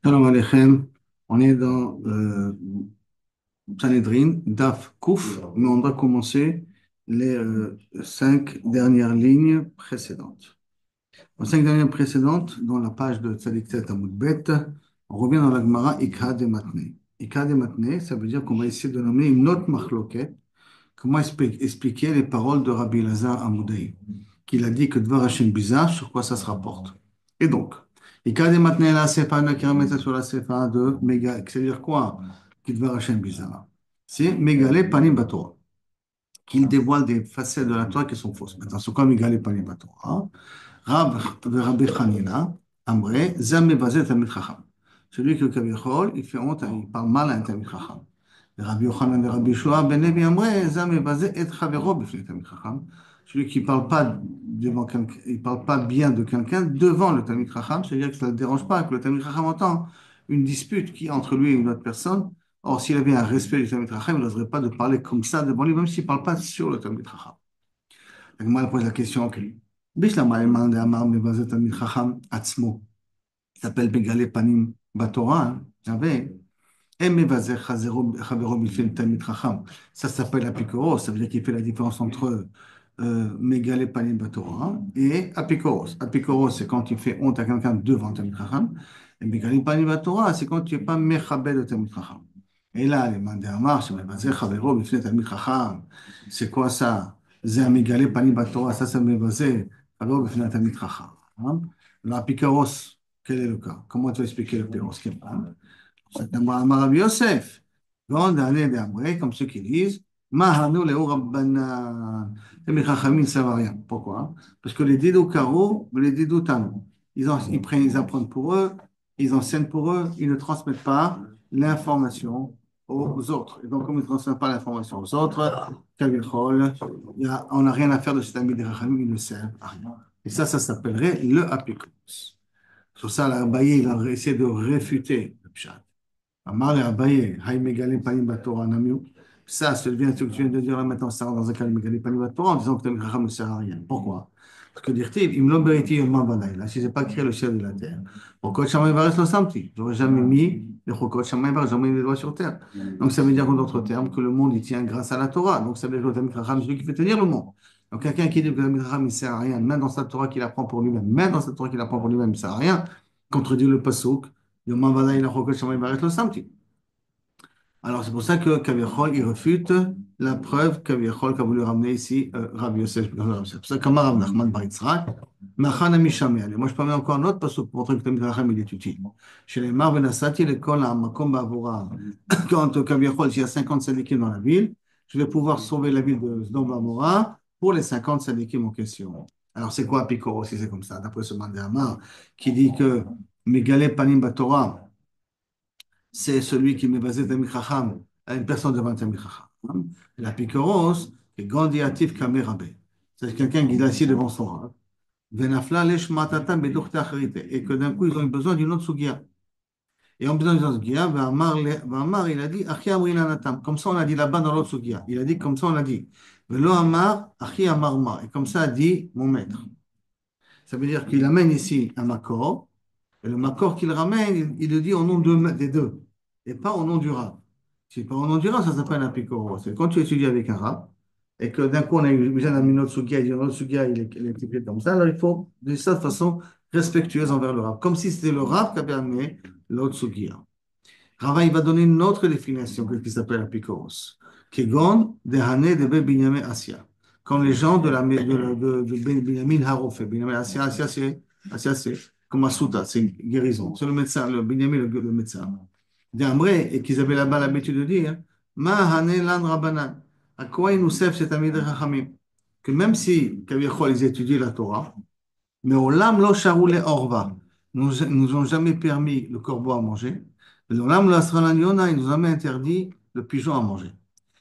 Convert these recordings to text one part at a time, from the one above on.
Shalom Aleichem, on est dans Sanhedrin, Daf Kouf, mais on doit commencer les cinq dernières lignes précédentes. Les cinq dernières précédentes, dans la page de Tzadik Tet Amud Bet, on revient dans la Gemara Ikha de Matne. Ikha de Matne, ça veut dire qu'on va essayer de nommer une autre machloket. Comment expliquer les paroles de Rabbi Lazar Amoudei, qu'il a dit que Dvar Hashem bizarre, sur quoi ça se rapporte. Et donc, Ikade Matne la Sefa, on a qui remet ça sur la Sefa de Méga, c'est-à-dire quoi, qui Dvar Hashem bizarre? C'est Mégale Panim Batora, qu'il dévoile des facettes de la Torah qui sont fausses. Maintenant, c'est quoi Mégale Panim Batora? Rabbi Hanina, Amre, Zame Bazet Tamid Chacham. Celui que Kavichol, il fait honte, il parle mal à un Tamid Chacham. Rabbi Yochanan et Rabbi Shua ben Levi Amre, Zame Bazet et Chavero Bifnei Tamid Chacham. Celui qui ne parle pas devant quelqu'un, il parle pas bien de quelqu'un devant le Tamid Chacham, c'est-à-dire que ça ne le dérange pas que le Tamid Chacham entend une dispute qui entre lui et une autre personne. Or, s'il avait un respect du Tamid Chacham, il n'oserait pas de parler comme ça devant lui, même s'il ne parle pas sur le Tamid Chacham. Donc, moi, je pose la question, ok. Bishlama Eman de Amar Mevazet Tamid Chacham Atzmo. Il s'appelle Begale Panim Batora, hein, j'avais. Ça s'appelle apikoros, ça veut dire qu'il fait la différence entre Megale Panim Batora et apikoros. Apikoros, c'est quand tu fais honte à quelqu'un devant Talmid Chacham. Et Megale Panim Batora, c'est quand tu n'es pas mechabed de Talmid Chacham. Et là, les mandés Amar, c'est quoi ça? C'est un Megale Panim Batora, ça c'est Mevazeh Chavero Bifnei Talmid Chacham. L'apikoros, quel est le cas? Comment tu vas expliquer le péros? Rabbi Yosef, grande année d'Amré, comme ceux qui disent, Mahanu Leo Rabbanan. Les Chachamim ne savent rien. Pourquoi? Parce que les Didou Karo, les Didou Tano, ils apprennent pour eux, ils enseignent pour eux, ils ne transmettent pas l'information aux autres. Et donc, comme ils ne transmettent pas l'information aux autres, Kavichol, on n'a rien à faire de cet ami des Chachamim, ils ne servent à rien. Et ça s'appellerait le apikos. Sur ça, l'Arbaï, il a essayé de réfuter le Pshat. Amar et Abaye, Hay Megalim Panim Batora Namiu. Ça, ce que tu viens de dire là maintenant, ça rentre dans un cas de Megalim Panim Batora en disant que Tamil Chacham ne sert à rien. Pourquoi? Parce que dire-t-il, il me l'obériti Yom Balayla, si je n'ai pas créé le ciel de la terre. Pourquoi Shamaï Vares lo samti? J'aurais jamais mis les Chokot Shamaï Vares, jamais mis les doigts sur terre. Donc ça veut dire en d'autres termes que le monde il tient grâce à la Torah. Donc ça veut dire que Tamil Chacham, c'est lui qui fait tenir le monde. Donc quelqu'un qui dit que Tamil Chacham ne sert à rien, même dans sa Torah qu'il apprend pour lui-même, même dans sa Torah qu'il apprend pour lui-même, il ne sert à rien, contredit le Pasuk. Yom Balayla Chokot Shamaï Vares lo samti. Alors, c'est pour ça que Kaviachol, il refute la preuve Kaviachol qu'a voulu ramener ici Rabbi Yosef. C'est pour ça que Rav Nachman bar Yitzhak, Machana Mishameh. Allez, moi, je peux mettre encore un autre parce que pour montrer que Tamid Chacham, il est utile. Chez les Mar Benasati, l'école à Makom Bavura. Quand Kaviachol, s'il y a 50 syndiqués dans la ville, je vais pouvoir sauver la ville de Sdom Bavura pour les 50 syndiqués en question. Alors, c'est quoi Picoro si c'est comme ça? D'après ce Mandé Amar, qui dit que Megale Panim Batora, c'est celui qui met basé Tamil Chacham à une personne devant Tamil Chacham. La picoros, c'est Gandiatif Kamerabe. C'est quelqu'un qui est assis devant son rab. Venafla lesh matatam bedurte acharite. Et que d'un coup, ils ont eu besoin d'une autre sugia. Et en besoin d'une autre sugia, Vamar, il a dit, Achi amrinanatam. Comme ça, on a dit là-bas dans l'autre sugia. Il a dit, comme ça, on a dit. Velo amar, Achi amarma. Et comme ça a dit mon maître. Ça veut dire qu'il amène ici un makor. Et le makor qu'il ramène, il le dit au nom des deux, et pas au nom du rab. Si pas au nom du rab, ça s'appelle un pikoro. C'est quand tu étudies avec un rab, et que d'un coup on a eu besoin d'un autre sugia, et un autre sugia, il est expliqué comme ça, alors il faut de cette façon respectueuse envers le rab, comme si c'était le rab qui avait amené l'autre sugia. Rava, il va donner une autre définition qui s'appelle un pikoros. Kegon dehane de Binyamin Asia. Comme les gens de Binyamin Harofe. Binyamin Asia, Asia, c'est comme Asuta, c'est une guérison. C'est le médecin, le Binyamin, le médecin. D'Amré, et qu'ils avaient là-bas l'habitude de dire, Ma hane lan rabanan. À quoi il nous sert cet ami de Rachamim? Que même si, Kaviachol, ils étudient la Torah, mais au lam lo sharoule orva, nous ont jamais permis le corbeau à manger. Mais au lam lo asralaniona, ils nous ont jamais interdit le pigeon à manger.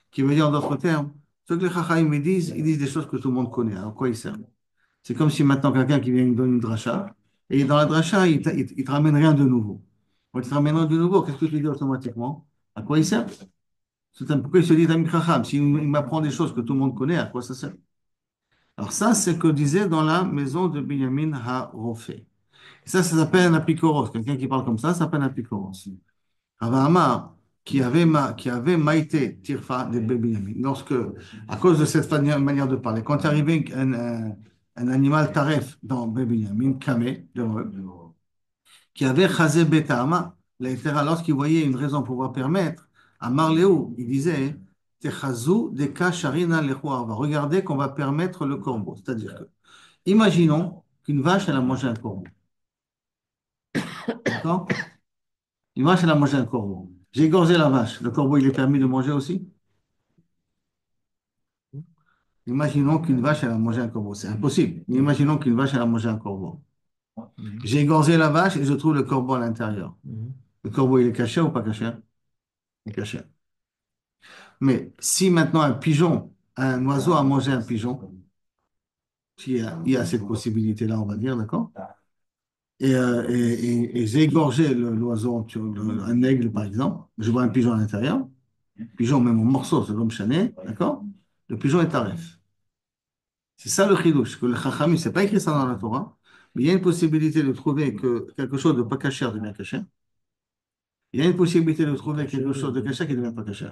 Qui veut dire en d'autres termes, ce que les chachayim me disent, ils disent des choses que tout le monde connaît. Alors, quoi ils servent? C'est comme si maintenant quelqu'un qui vient nous donne une dracha, et dans la dracha, il te ramène rien de nouveau. Quand il te ramène rien de nouveau, qu'est-ce que tu dis automatiquement? À quoi il sert? Pourquoi il se dit Tamil Chacham? S'il m'apprend des choses que tout le monde connaît, à quoi ça sert? Alors ça, c'est ce que disait dans la maison de Binyamin HaRofé. Ça s'appelle un apikoros. Quelqu'un qui parle comme ça s'appelle un apikoros. Ravama, qui avait Maïté Tirfa de Binyamin, lorsque, à cause de cette manière de parler, quand arrivait un animal taref dans Binyamin, Kamé, qui avait Chazé Betama, lorsqu'il voyait une raison pour pouvoir permettre, à Marléou, il disait, Techazou de Kasharina Lechuarva. Regardez qu'on va permettre le corbeau. C'est-à-dire que, imaginons qu'une vache, elle a mangé un corbeau. D'accord? Une vache, elle a mangé un corbeau. J'ai égorgé la vache. Le corbeau, il est permis de manger aussi? Imaginons qu'une vache, elle a mangé un corbeau. C'est impossible. Mais imaginons qu'une vache, elle a mangé un corbeau. Mhm. J'ai égorgé la vache et je trouve le corbeau à l'intérieur. Mhm. Le corbeau, il est caché ou pas caché? Il est caché. Mais si maintenant un oiseau a mangé un pigeon, il y a cette possibilité-là, on va dire, d'accord? Et j'ai égorgé l'oiseau, un aigle par exemple, je vois un pigeon à l'intérieur, pigeon même en morceaux, c'est comme chané, d'accord? Le pigeon est taref. C'est ça le chidouche, que le chachamim, c'est pas écrit ça dans la Torah, mais il y a une possibilité de trouver que quelque chose de pas caché devient caché. Il y a une possibilité de trouver quelque chose de caché qui ne devient pas caché.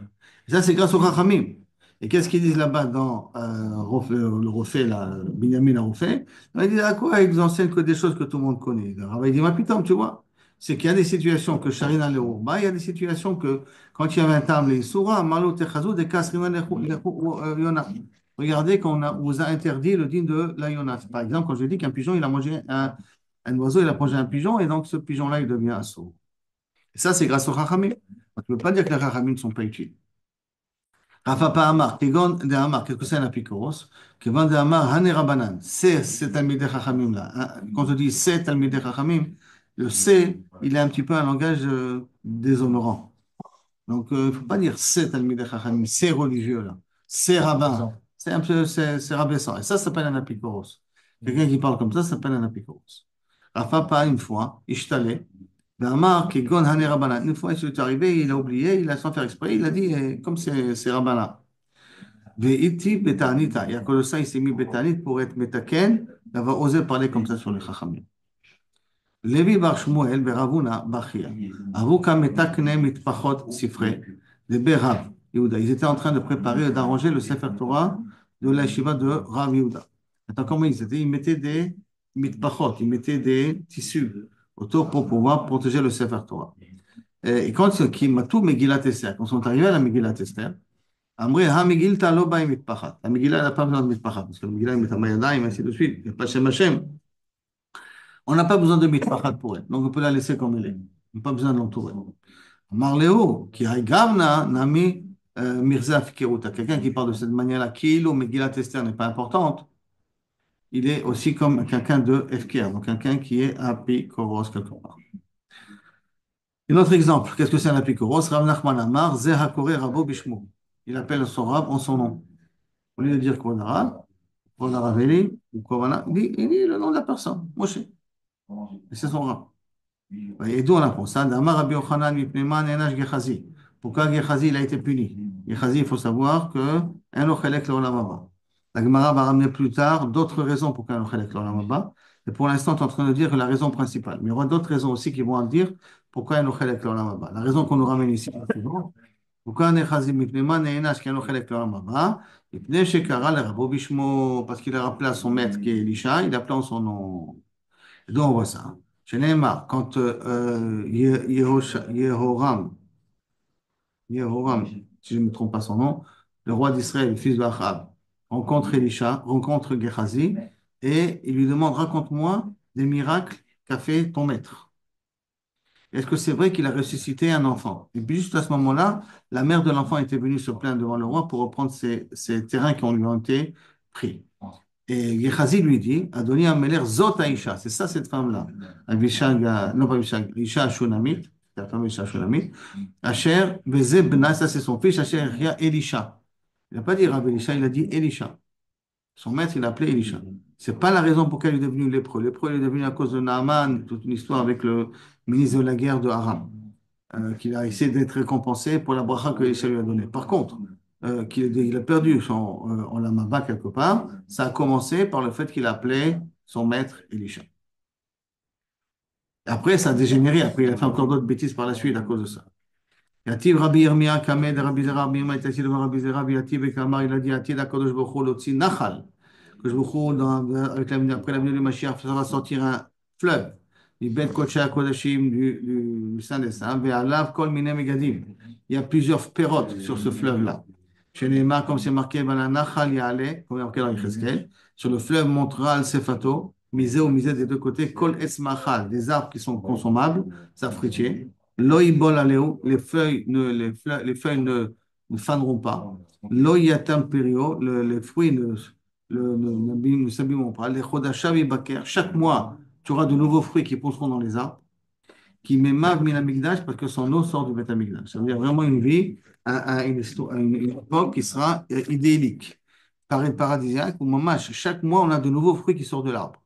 Et ça, c'est grâce au chachamim. Et qu'est-ce qu'ils disent là-bas dans le refait, là, Binyamin a refait? Ils disent à quoi ils enseignent que des choses que tout le monde connaît. Le Rav, il dit, ma putain, tu vois, c'est qu'il y a des situations que Sharina le Urba, il y a des situations que quand il y avait un tam, les Surah, Malo Techazou, des Kasrina Yona. Regardez qu'on vous a interdit le din de la Yona. Par exemple, quand je dis qu'un pigeon, il a mangé un oiseau, il a mangé un pigeon, et donc ce pigeon-là, il devient un sourd. Et ça, c'est grâce au Chachamim. Tu ne peux pas dire que les Chachamim ne sont pas utiles. Rafa pa Amar, Kegon de Amar, qu'est-ce que c'est un apikoros? Kegon de Amar, Hane Rabanan. C'est Talmidei Chachamim là. Hein. Quand je dis c'est Talmidei Chachamim, le c'est, il est un petit peu un langage déshonorant. Donc, il ne faut pas dire c'est Talmidei Chachamim, c'est religieux là. C'est rabbin. C'est un peu, c'est rabaissant. Et ça s'appelle un apikoros. Quelqu'un qui parle comme ça s'appelle un apikoros. Rafa pa une fois, Ishtale. Amar, qui gon hané Rabbana. Une fois, il est arrivé, il a oublié, il a sans faire exprès, il a dit, comme c'est Rabbana. Ve'iti betanita. Et à cause de ça, il s'est mis betanit pour être metaken, d'avoir osé parler comme ça sur les chachamim. Levi bar Shmuel beravuna bachia. Avuka metakne mitpachot sifre. De Berav Yehuda. Ils étaient en train de préparer et d'arranger le Sefer Torah de la Yeshiva de Rav Yehuda. Attends, comment ils étaient? Ils mettaient des mitpachot, ils mettaient des tissus autour pour pouvoir protéger le Sefer Torah. Et quand tout Megillat Esther, quand ils sont arrivés à la Megillat Esther, Amri, ha Megilta lo ba mitpachat. La Megillah n'a pas besoin de mitpachat, parce que la Megillah, il met un mayadaim, ainsi de suite. Il n'y a pas Shem Hashem. On n'a pas besoin de mitpachat pour elle. Donc on peut la laisser comme elle est. On n'a pas besoin de l'entourer. Marléo, qui a gamna, nami, Mirza Fikiruta. Quelqu'un qui parle de cette manière-là, Kilo, Megillat Esther n'est pas importante. Il est aussi comme quelqu'un de FKR, donc quelqu'un qui est apikoros quelque part. Un autre exemple, qu'est-ce que c'est un apikoros? Rav Nachman Amar, Zeh HaKoreh Rabo Bishmo. Il appelle son rab en son nom. Au lieu de dire Kvod Arav, Kvod Arav Eli, ou Kvod il dit le nom de la personne, Moshe. Et c'est son rab. Et d'où on apprend ça? D'Amar Rabbi Yochanan Mipnema Nenash Gechazi. Pourquoi Gechazi il a été puni? Gechazi, il faut savoir que un ochelek l'olam haba. La Gemara va ramener plus tard d'autres raisons pour qu'un ochelek l'olam haba. Et pour l'instant, tu es en train de dire que la raison principale. Mais il y aura d'autres raisons aussi qui vont dire pourquoi un ochelek l'olam haba. La raison qu'on nous ramène ici, c'est bon. pourquoi un Gechazi Mipnema Nenash qu'un ochelek l'olam haba? Mipnei shekara le Rabo Bishmo, parce qu'il a rappelé à son maître qui est Elisha, il a appelé en son nom. Et donc on voit ça. Chez Neymar, quand Yehoram, si je ne me trompe pas son nom, le roi d'Israël, le fils d'Achab, rencontre Elisha, rencontre Gehazi, et il lui demande, raconte-moi des miracles qu'a fait ton maître. Est-ce que c'est vrai qu'il a ressuscité un enfant? Et puis juste à ce moment-là, la mère de l'enfant était venue se plaindre devant le roi pour reprendre ses terrains qui lui ont été pris. Et Gehazi lui dit, Adoni Ameler Zot Aisha, c'est ça cette femme-là. Abishag, non pas Abishag, Isha Shunamit, c'est la femme Isha Shunamit. Asher, Beze Bna, ça c'est son fils, Asher Ria Elisha. Il n'a pas dit Rabbi Elisha, il a dit Elisha. Son maître, il l'a appelé Elisha. C'est pas la raison pour laquelle il est devenu lépreux. Lépreux, il est devenu à cause de Naaman, toute une histoire avec le ministre de la guerre de Aram, qu'il a essayé d'être récompensé pour la bracha que Elisha lui a donnée. Par contre, qu'il a perdu en Lamaba quelque part, ça a commencé par le fait qu'il a appelé son maître Elisha. Après, ça a dégénéré. Après, il a fait encore d'autres bêtises par la suite à cause de ça. Yativ Rabbi Yirmiyah Kamed, Rabbi Zera, Rabbi Yirmiyah, il était assis devant Rabbi Zera, Rabbi Yativ et Kamar, il a dit, Yativ Akadosh Baruch Hu, Lotzi Nachal. Que je vous après la venue du Mashiach, fera sortir un fleuve. Du Bet Kodesh Kodashim, du Saint des Saints, et Alav Kol Mine Megadim. Il y a plusieurs pérotes sur ce fleuve-là. Chez Neymar, comme c'est marqué, dans la Nachal Yale, comme il y a marqué dans Yecheskel, sur le fleuve montera al Sefato, misé ou misé des deux côtés, Kol Etz Machal, des arbres qui sont consommables, ça fruitier. Loïbol Aléo, les feuilles ne faneront pas. Loïatam Perio, les fruits ne s'abîmeront pas. Les Chodashav Baker, chaque mois, tu auras de nouveaux fruits qui pousseront dans les arbres. Qui m'émave Minamigdash parce que son eau sort du Beth Amikdash. Ça veut dire vraiment une vie, une époque qui sera idyllique, paradisiaque, où chaque mois, on a de nouveaux fruits qui sortent de l'arbre.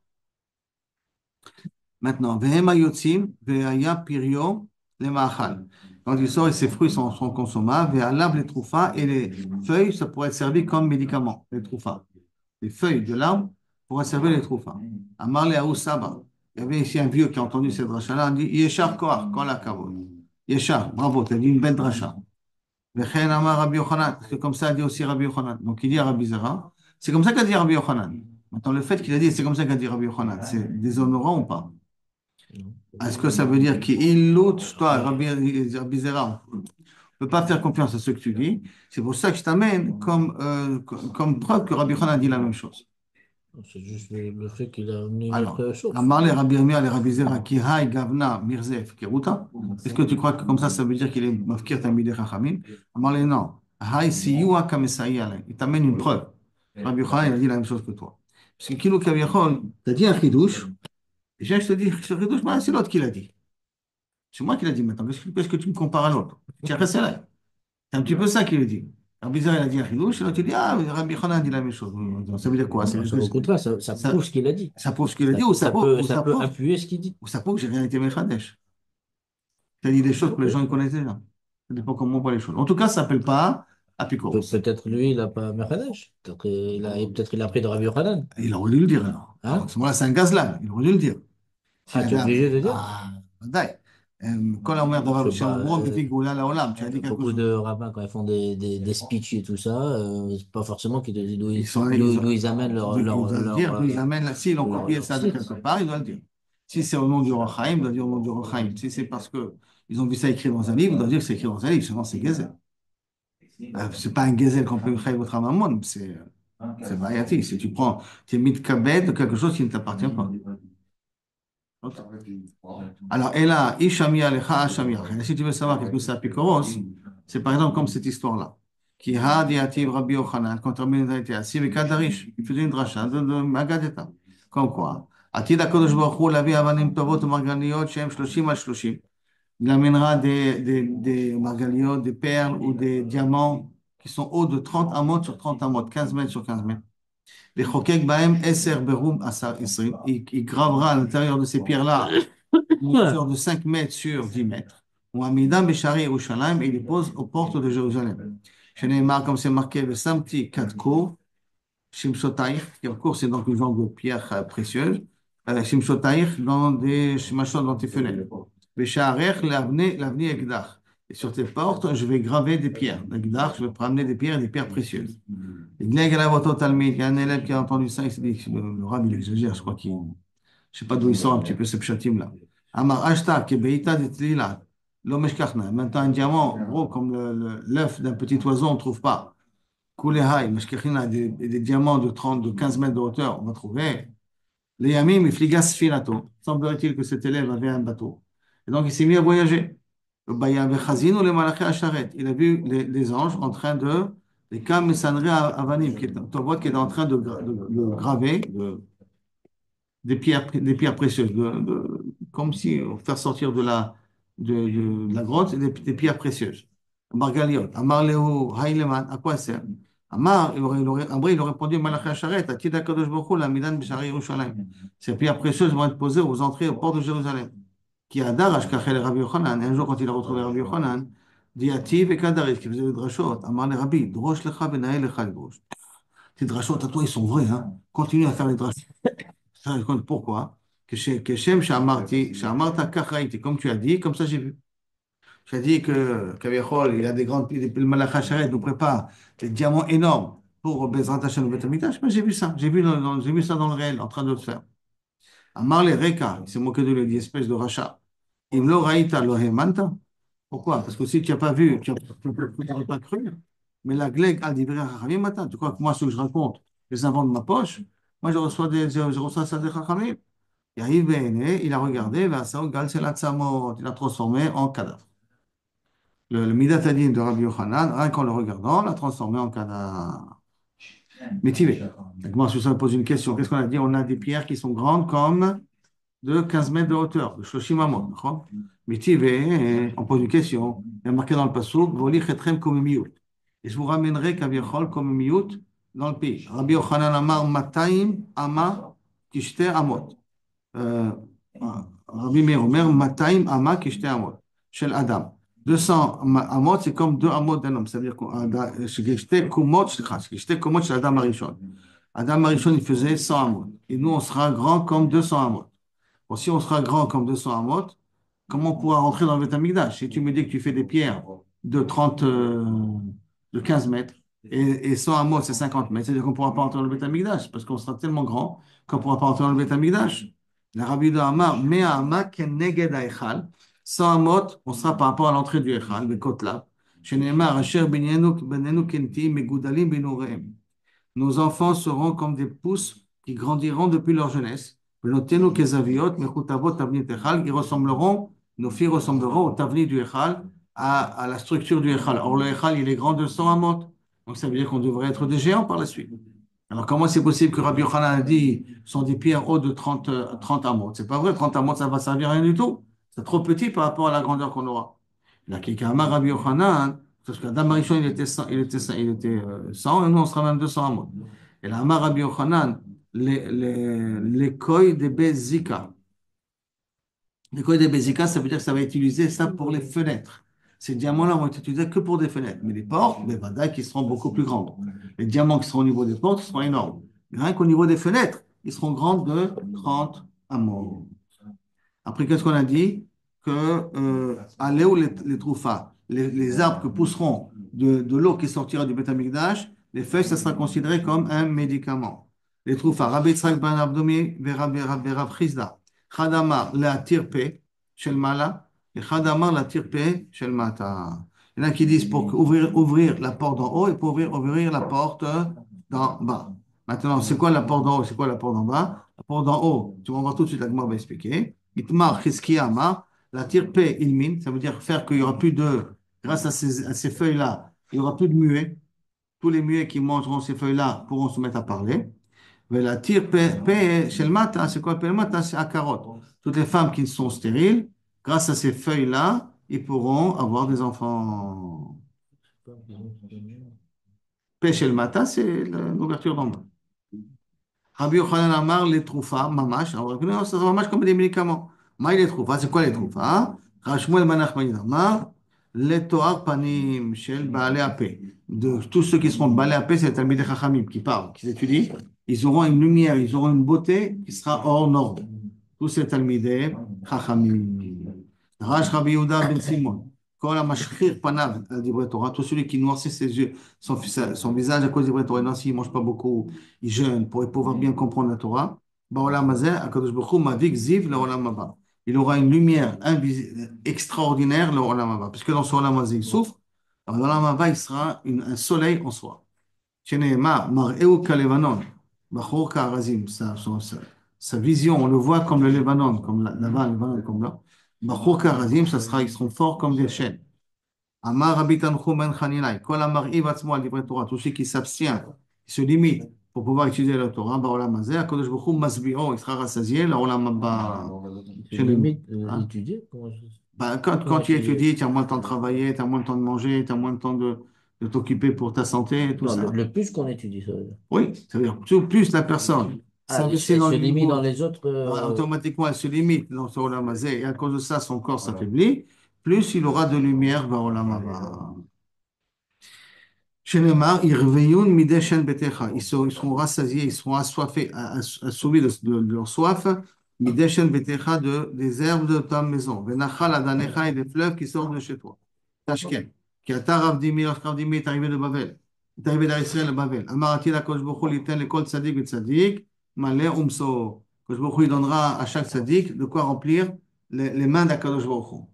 Maintenant, Vehema Yotzim, Vehaya Pirio, les Mahal. Quand il sort et ses fruits sont consommables, Vehalab les troufas et les feuilles, ça pourrait être servi comme médicament, les troufas. Les feuilles de l'arbre pourraient servir les troufas. Amar le Saba. Il y avait ici un vieux qui a entendu cette dracha-là, il dit Yeshar Koach, Kol HaKavod. Yeshar, bravo, tu as dit une belle dracha. Vechen Amar Rabbi Yochanan, parce que comme ça a dit aussi Rabbi Yochanan. Donc il dit à Rabbi Zera, c'est comme ça qu'a dit Rabbi Yochanan. Maintenant, le fait qu'il a dit c'est comme ça qu'a dit Rabbi Yochanan, c'est déshonorant ou pas? Est-ce que ça veut dire qu'il l'autre, toi, Rabbi Zera, on ne peut pas faire confiance à ce que tu dis. C'est pour ça que je t'amène comme preuve que Rabbi Yochanan dit la même chose. C'est juste le fait qu'il a amené une Alors, autre source. Amar le Rabbi Yirmiyah le Rabbi Zera, ki hay gavna mirzef keruta. Est-ce que tu crois que comme ça veut dire qu'il est mafkir tamidei chachamim? Amar le non. Hay siyua kamesai alay. Il t'amène une preuve. Rabbi Yochanan, il a dit la même chose que toi. Parce que Kilo Kaviachol, tu as dit un chidouche, et je te dis, ce chidouche, bah, c'est l'autre qui l'a dit. C'est moi qui l'a dit maintenant. Qu'est-ce que tu me compares à l'autre? Tu as resté là. C'est un petit peu ça qu'il a dit. Rabbi Zera, il a dit un chidouche, et l'autre, il dit, ah, Rabbi Yochanan a dit la même chose. Donc, ça veut dire quoi? Non, au contraire, ça Ça, prouve ce qu'il a dit. ça prouve ce qu'il a dit, ou ça prouve, Ça peut appuyer ce qu'il dit. ou ça prouve que j'ai rien été Mechadesh. Tu as dit des choses que les gens ils connaissent déjà. Ça dépend comment on voit les choses. En tout cas, ça s'appelle pas Apikoros. Peut-être lui, il n'a pas Merkadesh. Peut-être il a pris de Rabbi Yochanan. Il aurait dû le dire alors. Alors, à Hein? ce moment-là, c'est un gazlan. Il aurait dû le dire. S'il Ah, tu es avait obligé de dire? Ah, ודאי. כל האומר Je דבר sais pas. שאומרו מביא גאולה לעולם. Tu as dit quelque Beaucoup chose. de rabbins, quand ils font des speeches et tout ça, c'est pas forcément qu'ils te disent Ils sont, ils ont, d'où ils amènent ils doivent le dire, d'où ils amènent, s'ils ont copié ça de source. quelque part, ils doivent le dire. Si c'est au nom du Roi Chaim, ils doivent dire au nom du Roi Chaim. Si c'est parce que ils ont vu ça écrit dans un livre, ils doivent dire que c'est écrit dans un livre, sinon c'est Gezel. C'est pas un Gezel qu'on peut faire votre mammon, c'est variatif. Si tu prends, tu es mitkabed de quelque chose qui ne t'appartient pas. Alors, et là, Ishamia lecha Hashamia. Et si tu veux savoir qu'est-ce que c'est Apikoros, c'est par exemple comme cette histoire-là. Qui a dit Ativ Rabbi Yochanan, quand Rabbi Yochanan était assis avec Kadarish, il faisait une dracha de Magadeta. Comme quoi, Atid HaKadosh Baruch Hu, Lavi Avanim Tovot Margaliot, Shem 30 al 30. Il amènera des margaliot, des perles ou des diamants qui sont hauts de 30 amot sur 30 amot, 15 mètres sur 15 mètres. Les chokek bahem eser berum asar isrim. Il gravera à l'intérieur de ces pierres-là une hauteur de 5 mètres sur 10 mètres. Ou Amida Beshari Yerushalayim, et il les pose aux portes de Jérusalem. Chez Neymar, comme c'est marqué, le Samti Katko, Shimshotaïch, qui en cours, c'est donc une genre de pierre précieuse. Shimshotaïch, dans des machins dans tes fenêtres. Besharech, l'avenir Ekdach. Et sur tes portes, je vais graver des pierres. Ekdach, je vais ramener des pierres et des pierres précieuses. Il y a un élève qui a entendu ça, il s'est dit, le rab, il exagère, je crois qu'il. Je ne sais pas d'où il sort un petit peu ce pshatim-là. Amar Ashta, Kebeita de Tlila, Lomeshkachna. Maintenant, un diamant gros comme l'œuf d'un petit oiseau, on ne trouve pas. Kulehai, Meshkachina, des diamants de 30, de 15 mètres de hauteur, on va trouver. Les Yamim, Ifligas Filato. Semblerait-il que cet élève avait un bateau. Et donc, il s'est mis à voyager. Il a vu les anges en train de. Les Kam Sanri Avanim, qui est en train de graver, des pierres précieuses, comme si faire sortir de la grotte des pierres précieuses. Margaliot, Amar Lehu, Haïleman, à quoi ça sert? Amar, après, il aurait répondu, Malachi Sharet, Atida Kadosh Baruch Hu, Lamidan Bishari Yerushalayim. Ces pierres précieuses vont être posées aux entrées, aux portes de Jérusalem. Qui a Dar, Ashkachel Rabbi Yochanan. Un jour, quand il a retrouvé Rabbi Yochanan, dit Ativ et Kadarit, qui faisait des drachot. Amar le Rabbi, Drosh Lecha Benael Lecha Drosh. Tes drachot à toi, ils sont vrais, hein. Continue à faire les drachot. Pourquoi? כשם שאמרת, כך ראיתי, comme tu as dit, comme ça j'ai vu. Tu as dit que, Kaviachol, il y a des grandes, le Malach HaSharet nous prépare des diamants énormes pour Bezrat Hashem au Beth Amikdash. Mais j'ai vu ça, j'ai vu ça dans le réel, en train de le faire. Amar le Reka, il s'est moqué de lui, dit espèce de rachat. Im lo raïta lo hemanta. Pourquoi? Parce que si tu n'as pas vu, tu n'aurais pas cru. Mais la gleg a dit Chachamim matin. Tu crois que moi, ce que je raconte, je les invente de ma poche? Moi, je reçois ça des Chachamim. Yahiv Be'ene, il a regardé, Gal Selatzamot, il a transformé en cadavre. Le Midat Hadin de Rabbi Yochanan, rien qu'en le regardant, l'a transformé en cadavre. Métivé. Donc, moi, je me pose une question. Qu'est-ce qu'on a dit? On a des pierres qui sont grandes comme de 15 mètres de hauteur, de Shoshim Amot. Métivé, on pose une question. Il y a marqué dans le Passouk, Voli Chetrem Komemiyut. Et je vous ramènerai Kaviachol Komemiyut dans le pays. Rabbi Yochanan Amar Mataim Ama Kishte Amot. Euh, Rabbi Meir Omer Mataim Ama Kishte Amot. Shel Adam. 200 amot, c'est comme 2 amot d'un homme. C'est-à-dire que Shigeshte Kumot, Shigeshte Kumot chez Adam Arishon. Adam Arishon, il faisait 100 amot. Et nous, on sera grand comme 200 amot. Bon, si on sera grand comme 200 amot, comment on pourra rentrer dans le Beth Amikdash? Si tu me dis que tu fais des pierres de 30, de 15 mètres et 100 amot, c'est 50 mètres, c'est-à-dire qu'on ne pourra pas entrer dans le Beth Amikdash parce qu'on sera tellement grand qu'on ne pourra pas entrer dans le Beth Amikdash. La Rabbi de Amar, Mea Ama Keneged Haechal. 100 amot, on sera par rapport à l'entrée du Echal, le Kotla. Shenemar, Asher Benenu Kenti, Megudalim Benoreim. Nos enfants seront comme des pousses qui grandiront depuis leur jeunesse. Venotenu Kezaviot, Mechutavot Tavnit Echal, qui ressembleront, nos filles ressembleront au Tavnit du Echal, à la structure du Echal. Or, le Echal, il est grand de 100 amot. Donc, ça veut dire qu'on devrait être des géants par la suite. Alors, comment c'est possible que Rabbi Yochanan a dit sont des pierres hautes de 30 amot? C'est pas vrai, 30 amot, ça va servir à rien du tout. C'est trop petit par rapport à la grandeur qu'on aura. La Kikama Rabbi Yochanan, parce qu'Adam Arishon, il était 100, et nous, on sera même 200 amot. Et la Amar Rabbi Yochanan, les koi de Bezika. Les koi de Bezika, ça veut dire que ça va utiliser ça pour les fenêtres. Ces diamants-là vont être utilisés que pour des fenêtres. Mais les portes, les vadaïs qui seront beaucoup plus grandes. Les diamants qui seront au niveau des portes seront énormes. Rien qu'au niveau des fenêtres, ils seront grands de 30 amot. Après, qu'est-ce qu'on a dit? Que Aléo les troufas, les arbres que pousseront de l'eau qui sortira du Beth Amikdash, les feuilles, ça sera considéré comme un médicament. Les troufas, Rabbi Yitzhak ben Abdomi, Rav Chizda, Chadamar la tirpe, shel mala, et Chadamar la tirpe, shel mata. Il y en a qui disent pour ouvrir la porte d'en haut et pour ouvrir la porte d'en bas. Maintenant, c'est quoi la porte d'en haut? C'est quoi la porte d'en bas? La porte d'en haut, tu vas voir tout de suite, la Gemara va expliquer. Itmar Chizkiyama, la tirpe ilmin, ça veut dire faire qu'il n'y aura plus de, grâce à ces feuilles-là, il n'y aura plus de muets. Tous les muets qui mangeront ces feuilles-là pourront se mettre à parler. Mais la tirpe chez le matin, c'est quoi le matin? C'est à carotte. Toutes les femmes qui sont stériles, grâce à ces feuilles-là, ils pourront avoir des enfants. Chez le matin, c'est l'ouverture d'en bas. Rabbi Yochanan Amar, les troufas, mamash. Alors, non, ça mamash comme des médicaments. Maï les troufas, c'est quoi les troufas? Rashmuel Manachmaïd Amar, les toar panim, shel Baale Apé. De tous ceux qui seront Baale Apé, c'est les Talmidei Chachamim qui parlent, qui étudient. Ils auront une lumière, ils auront une beauté qui sera hors norme. Tous ces Talmidei Chachamim. Rash Rabbi Yehuda ben Simon. Kol HaMashchir Panav, al Torah, tout celui qui noircit ses yeux, son visage à cause du Torah, non, s'il ne mange pas beaucoup, il jeûne pour pouvoir bien comprendre la Torah. Ba'olam hazeh, HaKadosh Baruch Hu mavik ziv le'olam haba. Il aura une lumière extraordinaire le'olam haba. Puisque dans ce olam hazeh, il souffre, dans l'olam haba, il sera un soleil en soi. Shene'ema mar'eu kalevanon, bachor ka'arazim. Sa vision, on le voit comme le Lebanon, comme là-bas, le Lebanon, comme là. Bachor ka'arazim, ils seront forts comme des chênes. Amar Rabbi Tanchum ben Chanina, Kol Amar-Iv Atzmo al Divrei Torah, tout ce qui s'abstient, qui se limite pour pouvoir étudier la Torah, Ba'olam Hazeh, HaKadosh Baruch Hu Masbi'o, il sera rassasié, l'Olam Haba. C'est limite étudier. Quand tu étudies, tu as moins de temps de travailler, tu as moins de temps de manger, tu as moins de temps de t'occuper pour ta santé, et tout Non, ça. le plus qu'on étudie, ça veut dire. Oui, ça veut dire plus la personne Elle s'investit dans se le limite niveau, dans les autres. automatiquement elle se limite dans ce Olam Hazeh, et à cause de ça, son corps s'affaiblit, plus il aura de lumière vers Olam Haba. Chez Neymar, ils réveillent mideshen betecha. Ils seront rassasiés, ils seront assoiffés, assouvis de leur soif Mideshen betecha des herbes de ta maison. Venachal adanecha et des fleuves qui sortent de chez toi. Tashken. Qui ata Rav Dimi, lorsque Rav Dimi est arrivé de Babel. Est arrivé d'Israël de Babel. Amarati la Kosh Bokhu l'iten le kol tzadik et tzadik. Malé umso. Kosh Bokhu il donnera à chaque tzadik de quoi remplir les mains d'Akadosh Bokhu.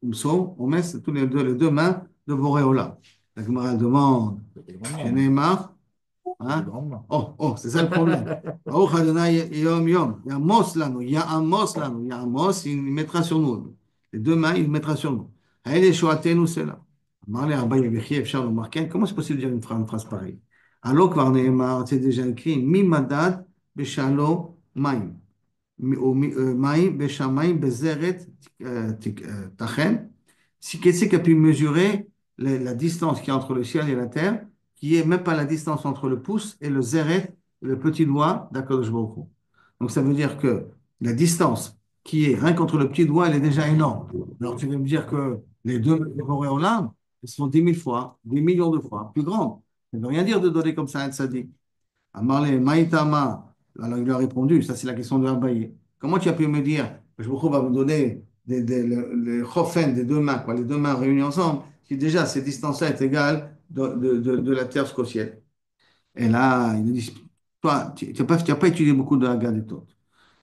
Umso, on met les deux mains de Boréola. La Gemara demande. C'est des grands Chez noms. Neymar. Des Hein? grands noms. Oh, oh, c'est ça le problème. Baruch Adonai Yom Yom. Yamos lanu, Yamos lanu. Yamos, il mettra sur nous. Les deux mains, il mettra sur nous. Haïle Shoatenu, c'est là. Marley Abaye Bechi, Efshar Marken. Comment c'est possible de dire une phrase pareille? Alors, Kvar Nehemar, c'est déjà écrit, Mi Madad Beshalo Maim. Maim Beshamayim Bezeret Tachen. Si quelqu'un qui a pu mesurer la distance qui est entre le ciel et la terre, qui est même pas la distance entre le pouce et le zéret, le petit doigt d'Akadosh Baruch Hu. Donc ça veut dire que la distance qui est rien qu'entre le petit doigt, elle est déjà énorme. Alors tu veux me dire que les deux Boréolam, elles sont 10 000 fois, des millions de fois plus grandes. Ça ne veut rien dire de donner comme ça à un tzaddik. Amarle Maïtama, alors il lui a répondu, ça c'est la question de Abaye. Comment tu as pu me dire que je va me donner le chofen des deux mains, quoi, les deux mains réunies ensemble, si déjà cette distance-là est égale de la terre jusqu'au ciel. Et là, il dit, toi, tu n'as pas étudié beaucoup de Haggadah et tout.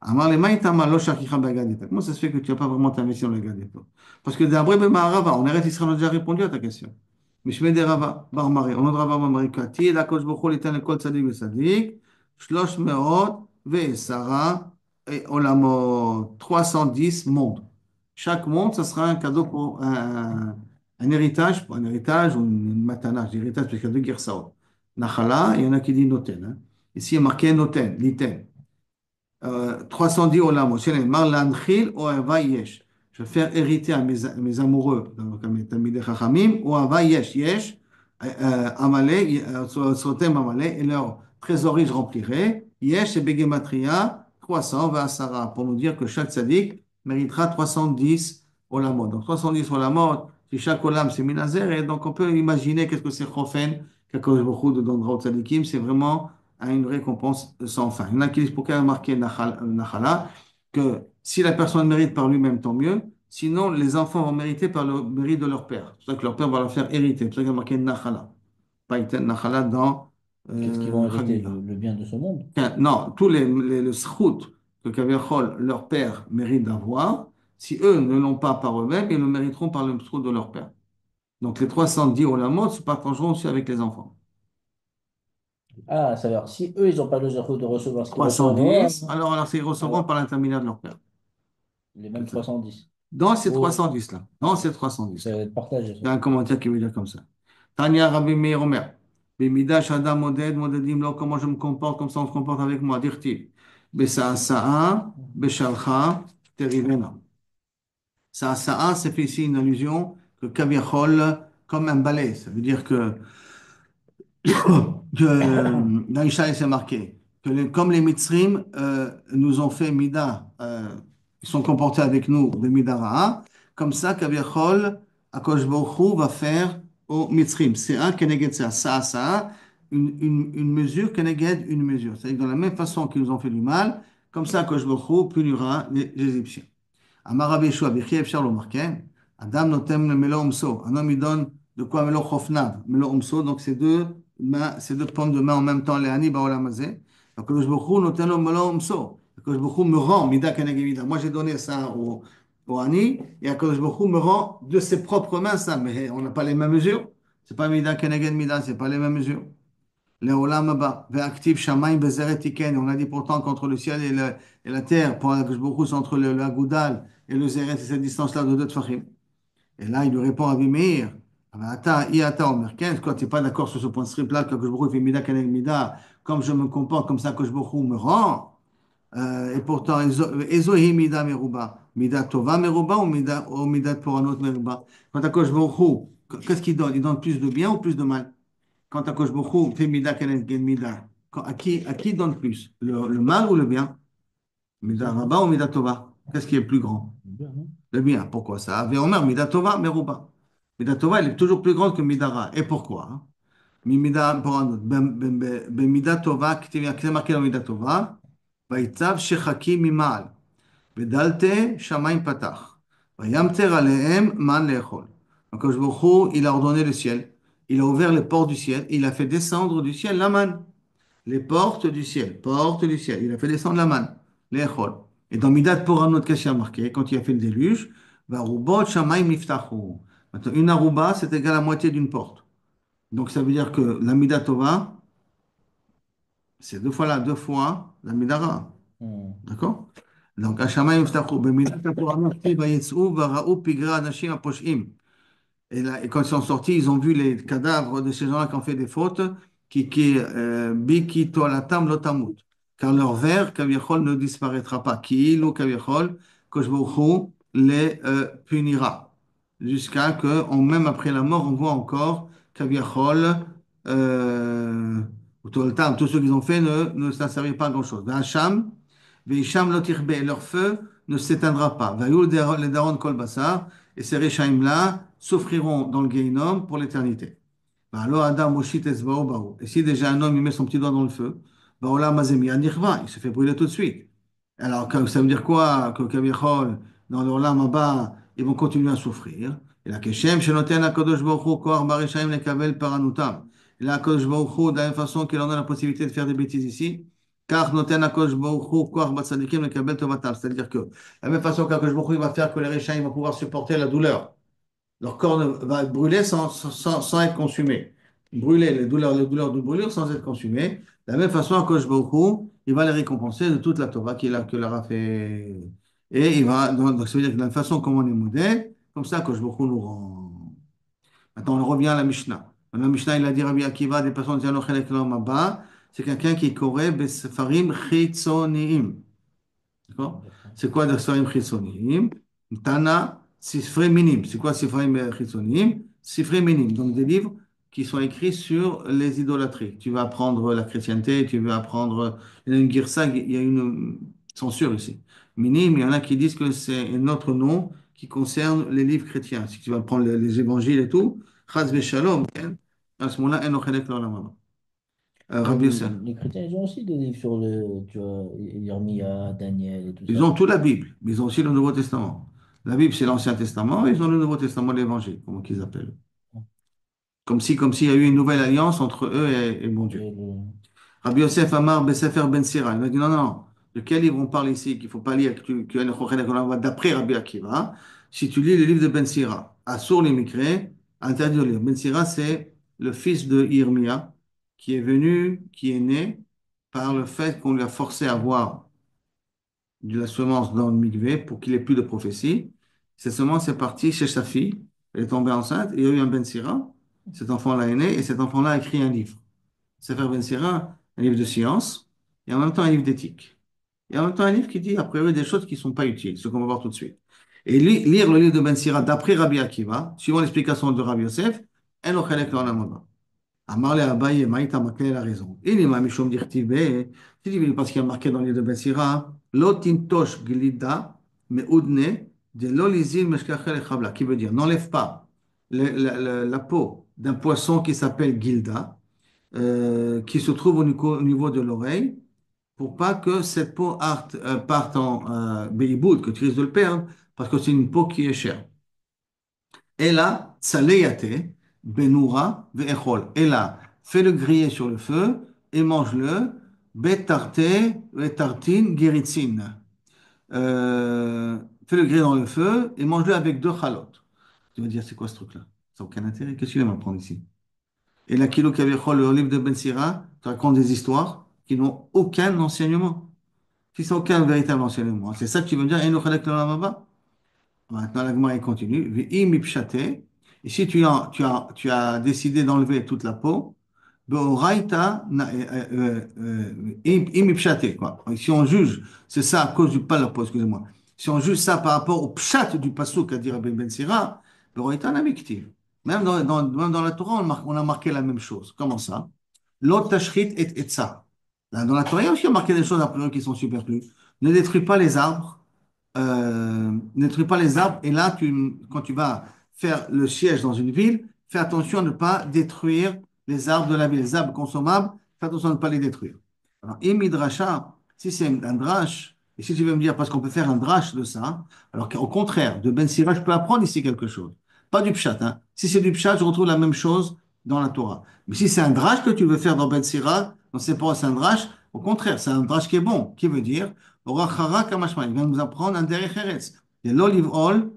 Amarle Maïtama, lo shakicha b'Haggadah. Comment ça se fait que tu n'as pas vraiment investi dans le Haggadah et tout? Parce que d'après Ma'arava, on arrête Israël, on a déjà répondu à ta question. משמי דרבה בר מרי, עונות רבה בר מרי, כתיב לקדוש ברוך הוא ליתן לכל צדיק וצדיק 310 עולמות, 310 mondes. Chaque monde, ça sera un cadeau pour un héritage, ou une matana, héritage, parce qu'il y a deux girsaot. Nachala, il y en a qui disent noten. Hein. Ici, il y a marqué noten, liten. 310 olam, mar lanchil ou ava yesh. Je vais faire hériter à mes amoureux, donc à mes tamidei chachamim, ou ava yesh, yesh, amalé, sotem amalé, et leur trésorerie je remplirai. Yesh et begematria, 300, va Sarah, pour nous dire que chaque tzaddik méritera 310 olamot. Donc 310 olamot, si chaque olam c'est minazer, et donc on peut imaginer qu'est-ce que c'est chofen, qu'Akadosh Baruch Hu de donnera aux tzaddikim, c'est vraiment à une récompense sans fin. Il y en a qui disent pourquoi il y a marqué Nachala, que si la personne mérite par lui-même, tant mieux. Sinon, les enfants vont mériter par le mérite de leur père. C'est pour ça que leur père va leur faire hériter. C'est pour ça qu'il y a marqué Nachala. Pas Iten Nachala dans Qu'est-ce qu'ils vont hériter? Chagiga. Le bien de ce monde? Non, tous le schut que Kaviachol, leur père, mérite d'avoir, si eux ne l'ont pas par eux-mêmes, ils le mériteront par le schut de leur père. Donc les 310 olamot se partageront aussi avec les enfants. Ah, ça veut dire, si eux, ils n'ont pas le zéro de recevoir ce qu'ils recevront, 310, alors ils recevront alors, par l'intermédiaire de leur père. les mêmes 310. Dans ces Ou 310 là, dans ces 310 ça là, va être partagé, il ça. y a un commentaire qui veut dire comme ça. Tanya Rabbi Meir Omer, Bimida Shada Moded, Modedim Lo, comment je me comporte, comme ça on se comporte avec moi, dire-t-il. Besa Sa'a, Beshalcha, Terivena. Sa'a, c'est fait ici une allusion que Kaviachol, comme un balai, ça veut dire que dans Ishaï, c'est marqué que comme les Mitzrim nous ont fait Mida, ils sont comportés avec nous de Mida Ra'a, comme ça, Kaviachol, Akadosh Baruch Hu va faire au Mitzrim. C'est un Keneged ça, une mesure Keneged une mesure. C'est-à-dire que dans la même façon qu'ils nous ont fait du mal, comme ça, Akadosh Baruch Hu punira les Égyptiens. Amar Rabbi Yeshua, B'chi efshar lomar, ken? Adam notem le melo umso. Un homme, il donne de quoi melo chofnav, melo umso. Donc, c'est deux mains, c'est deux pommes de main en même temps, les ani baolam hazeh. Donc, Kadosh Baruch Hu noten lo melo umso. Kadosh Baruch Hu me rend, mida keneged mida. Moi, j'ai donné ça au ani, et Kadosh Baruch Hu me rend de ses propres mains ça. Mais on n'a pas les mêmes mesures. C'est pas mida keneged mida, c'est pas les mêmes mesures. Le olam haba, ve'aktiv shamayim bezeret tiken. On a dit pourtant qu'entre le ciel et la terre, pour Akadosh Baruch Hu, c'est entre le Agoudal et le Zéret, c'est cette distance-là de deux tfachim. Et là, il lui répond à Meir, Ata, Iata, Omer, quand tu n'es pas d'accord sur ce point strip-là, que Akadosh Baruch Hu fait mida keneg mida, comme je me comporte, comme ça que Akadosh Baruch Hu me rend, et pourtant, Ezohi mida meruba, mida tova meruba ou mida poranot meruba. Quand Akadosh Baruch Hu, qu'est-ce qu'il donne? Il donne plus de bien ou plus de mal? Quand Akadosh Baruch Hu fait mida keneged mida, à qui donne plus? Le mal ou le bien? Mida Rabba ou Mida Tova? Qu'est-ce qui est plus grand? Bien, non? Le bien. Pourquoi ça? Ave Omer, Mida Tova, Meruba. Mida Tova, elle est toujours plus grande que Mida Ra. Et pourquoi? Hein? Mida, pour un autre. Mida Tova, qui est marqué dans Mida Tova, Vaïtzav Shechaki Mimal. Vedalte shamayim patach. Vayamter alehem man leechol. Donc, Akadosh Baruch Hu, il a ordonné le ciel. Il a ouvert les portes du ciel. Il a fait descendre du ciel la manne. Les portes du ciel. Portes du ciel. Il a fait descendre la manne. Leechol. Et dans Midat Poranot, qu'est-ce qu'il y a marqué? Quand il a fait le déluge, Varubot shamayim niftachu. Maintenant, une aruba, c'est égal à la moitié d'une porte. Donc, ça veut dire que la Midat Tova, c'est deux fois la Midara. Hmm. D'accord? Donc, השמיים יפתחו, במידת התורה מתחיל ויצאו וראו פגרי האנשים הפושעים. Et quand ils sont sortis, ils ont vu les cadavres de ces gens-là qui ont fait des fautes, biki toalatam lotamut. Car leur verre, kaviachol, ne disparaîtra pas. Ki ilu kaviachol, koshbohu les punira. Jusqu'à que, même après la mort, on voit encore kaviachol, ou toalatam, tout ce qu'ils ont fait ne ça servira pas à grand-chose. Hacham, veisham lotirbe, leur feu ne s'éteindra pas. Vayul les daron kol basar, et ces Réchaïm-là souffriront dans le Gehinnom pour l'éternité. Bah, alors Adam Moshit Ezbao Bao. Et si déjà un homme il met son petit doigt dans le feu, bah, Olam Hazem Yanirva, il se fait brûler tout de suite. Alors ça veut dire quoi? Que Kavichol, dans l'Olam Abba, ils vont continuer à souffrir. Et la Keshem, Shenoten HaKadosh Baruch Hu, Koach Barishaim Lekavel Paranutam. Et là, HaKadosh Baruch Hu, de la même façon qu'il en a la possibilité de faire des bêtises ici, car Noten HaKadosh Baruch Hu, Koach Batsadikim Lekabel Tovatam. C'est-à-dire que, de la même façon qu'HaKadosh Baruch Hu il va faire que les Réchaïm vont pouvoir supporter la douleur. Leur corps va brûler sans être consumé. Brûler, les douleurs de brûlure sans être consumées. De la même façon, Akadosh Baruch Hu, il va les récompenser de toute la Torah que leur a fait. Et il va, donc ça veut dire que de la façon comme on est modèle, comme ça, Akadosh Baruch Hu nous rend. Maintenant, on revient à la Mishnah. Dans la Mishnah, il a dit Rabbi Akiva, des personnes qui disent Anochelek L'Olam Haba, c'est quelqu'un qui correct Besefarim Chitzoniim. D'accord? D'accord. C'est quoi des Sfarim Chitzoniim? Tana, Sifrei Minim. C'est quoi Sifrei Chitzoniim? Sifrei Minim. Donc des livres qui sont écrits sur les idolâtries. Tu vas apprendre la chrétienté, tu vas apprendre. Il y a une girsa, il y a une censure ici. Minim, il y en a qui disent que c'est un autre nom qui concerne les livres chrétiens. Si tu vas prendre les évangiles et tout, Chaz Veshalom, à ce moment-là, Eno Chelek L'Olam Haba. Mais Rabbi Yosef. les chrétiens, ils ont aussi des livres sur tu vois, Yermia, Daniel et tout Ils ça. ont toute la Bible, mais ils ont aussi le Nouveau Testament. La Bible, c'est l'Ancien Testament, et ils ont le Nouveau Testament, l'Évangile, comment qu'ils appellent. Comme s'il y a eu une nouvelle alliance entre eux et bon Dieu. Et Rabbi Yosef Amar Besefer Ben Sira, il a dit non, non, de quel livre on parle ici, qu'il ne faut pas lire, d'après Rabbi Akiva, si tu lis le livre de Ben Sira, Assur les Mikre, interdit de lire. Ben Sira, c'est le fils de Irmia, qui est venu, qui est né par le fait qu'on lui a forcé à voir de la semence dans le mikvé pour qu'il ait plus de prophétie. Cette semence est partie chez sa fille. Elle est tombée enceinte. Il y a eu un Ben Sira. Cet enfant-là est né et cet enfant-là a écrit un livre. Sefer Ben Sira, un livre de science et en même temps un livre d'éthique. Et en même temps un livre qui dit, a priori, des choses qui ne sont pas utiles, ce qu'on va voir tout de suite. Et lire le livre de Ben Sira d'après Rabbi Akiva, suivant l'explication de Rabbi Yosef, en ochelek lo olam. Amarle Abaye, Maïta Makel a raison. Il est Mamichom Dirtibe, parce qu'il y a marqué dans les deux Bessira, Lotintosh Glida, mais Udne, de Lolizil Meshkachel Chabla, qui veut dire n'enlève pas la peau d'un poisson qui s'appelle Gilda, qui se trouve au niveau de l'oreille, pour pas que cette peau parte en Beiboud, que tu risques de le perdre, parce que c'est une peau qui est chère. Et là, Tsaleyate, Benoura, Ve'echol. Et là, fais-le griller sur le feu et mange-le. Betarte, Betartin, Geritzin. Fais-le griller dans le feu et mange-le avec deux chalotes. Tu vas dire, c'est quoi ce truc-là? Ça n'a aucun intérêt. Qu'est-ce qu'il va m'apprendre ici? Et la Kilo Kavichol, le livre de Ben Sira, te raconte des histoires qui n'ont aucun enseignement. Qui n'ont aucun véritable enseignement. C'est ça que tu veux dire, Eno Chalek L'Olam Haba. Maintenant, la Gemara continue. Ve'im ipshate. Et si tu as décidé d'enlever toute la peau, be'oraita im ipshate, quoi. Et si on juge, c'est ça à cause du pas la peau, excusez-moi. Si on juge ça par rapport au pshat du pasuk, à dire Rabbi Ben Sira, be'oraita namiktiv. Même dans la Torah, on a marqué la même chose. Comment ça? Lot tashrit et etza. Là, dans la Torah, il y a aussi marqué des choses a priori qui sont superflues. Ne détruis pas les arbres ne détruis pas les arbres. Et là, quand tu vas faire le siège dans une ville, fais attention à ne pas détruire les arbres de la ville, les arbres consommables, fais attention à ne pas les détruire. Alors, imidrasha, si c'est un drash, Et si tu veux me dire, parce qu'on peut faire un drash de ça, alors qu'au contraire, de Ben Sira, je peux apprendre ici quelque chose. Pas du pshat, hein. Si c'est du pshat, je retrouve la même chose dans la Torah. Mais si c'est un drash que tu veux faire dans Ben Sira, dans c'est pas un drash, au contraire, c'est un drash qui est bon, qui veut dire, Orachara Kamashma, il vient nous apprendre un derech eretz. Et l'olive oil,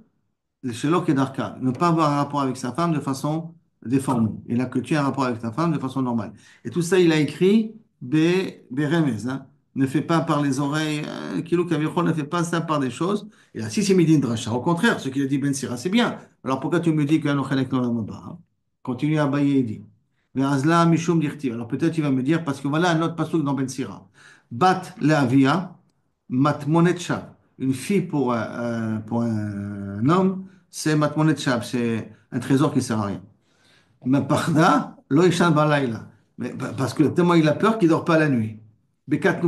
chez Kedarka, ne pas avoir un rapport avec sa femme de façon déformée. Et là, que tu as un rapport avec ta femme de façon normale. Et tout ça, il a écrit Beremez, hein. Ne fais pas par les oreilles, Kilo Kavichol, ne fais pas ça par des choses. Et là, si c'est Midin Dracha, au contraire, ce qu'il a dit Ben Sira, c'est bien. Alors pourquoi tu me dis qu'il y a un Ochelek dans la Maba, hein? Continue à bailler et dit. Ve'azla Mishum Dirti. Alors peut-être tu vas me dire, parce que voilà un autre pasuk dans Ben Sira. Bat Leavia, Matmonet Shav. Une fille pour un homme, c'est Matmonet Shab, c'est un trésor qui ne sert à rien. Mais parda, lo yishan balayla. Parce que tellement il a peur qu'il ne dort pas la nuit.